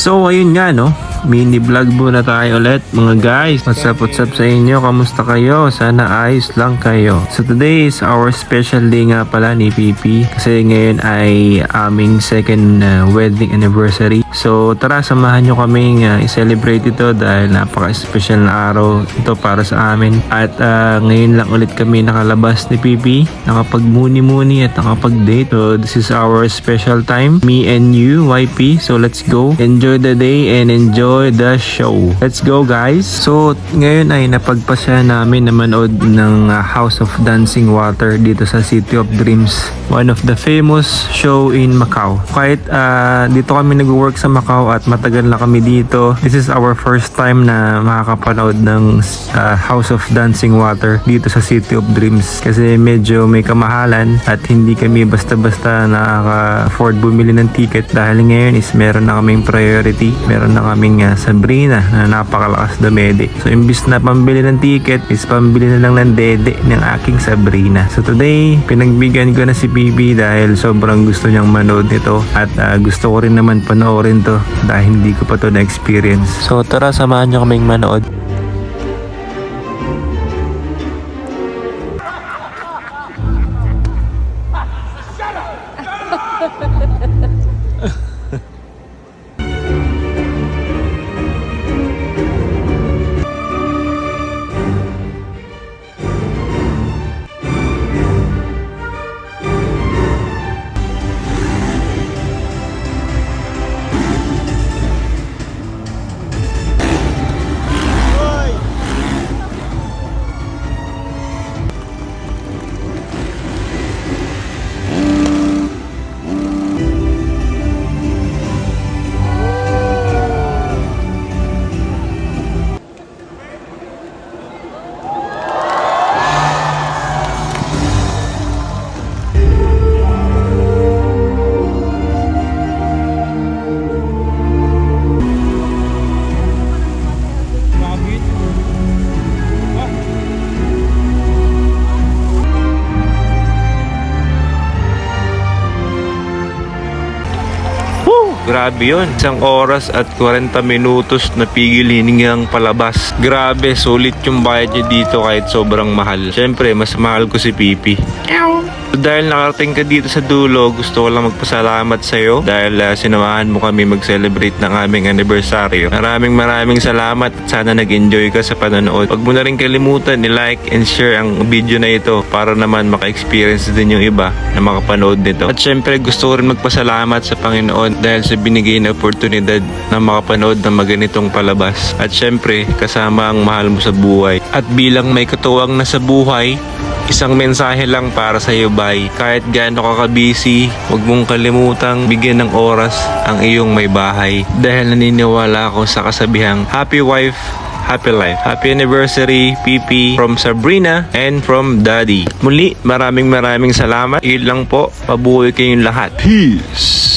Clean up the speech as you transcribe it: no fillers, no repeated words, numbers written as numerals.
So ayun nga no, mini vlog muna tayo ulit mga guys. What's up sa inyo? Kamusta kayo? Sana ayos lang kayo. So today is our special day nga pala ni Pipi. Kasi ngayon ay aming second wedding anniversary. So tara, samahan nyo kaming i-celebrate ito dahil napaka-special na araw ito para sa amin. At ngayon lang ulit kami nakalabas ni Pipi. Nakapag-muni-muni at nakapag-date. So this is our special time. Me and you, YP. So let's go. Enjoy the day and enjoy the show. Let's go guys. So ngayon ay napagpasya namin na manood ng House of Dancing Water dito sa City of Dreams. One of the famous show in Macau. Kahit dito kami nag-work sa Macau at matagal na kami dito. This is our first time na makakapanood ng House of Dancing Water dito sa City of Dreams. Kasi medyo may kamahalan at hindi kami basta-basta nakaka-afford bumili ng ticket dahil ngayon is meron na kaming priority. Meron na kaming Sabrina na napakalakas dumede. So imbis na pambili ng ticket is pambili na lang ng dede ng aking Sabrina. So today pinagbigyan ko na si Bibi dahil sobrang gusto niyang manood nito at gusto ko rin naman panoorin to dahil hindi ko pa to na-experience. So tara, samahan niyo kaming manood. Grabe yun. 1 oras at 40 minutos na pigil hiningang palabas. Grabe, sulit yung bayad niya dito kahit sobrang mahal. Siyempre, mas mahal ko si Pipi. So, dahil nakarating ka dito sa dulo, gusto ko lang magpasalamat sa'yo dahil sinamahan mo kami mag-celebrate ng aming anniversary. Maraming salamat at sana nag-enjoy ka sa panonood. Huwag mo na rin kalimutan i-like and share ang video na ito para naman maka-experience din yung iba na makapanood nito. At syempre, gusto ko rin magpasalamat sa Panginoon dahil sa binigay na oportunidad na makapanood ng maganitong palabas. At syempre, kasama ang mahal mo sa buhay. At bilang may katuwang na sa buhay, isang mensahe lang para sa iyo, bay. Kahit gaano ka ka-busy, huwag mong kalimutang bigyan ng oras ang iyong may bahay. Dahil naniniwala ako sa kasabihang, happy wife, happy life. Happy anniversary, Pipi, from Sabrina and from Daddy. Muli, maraming salamat. Iyon lang po. Mabuhay kayong lahat. Peace!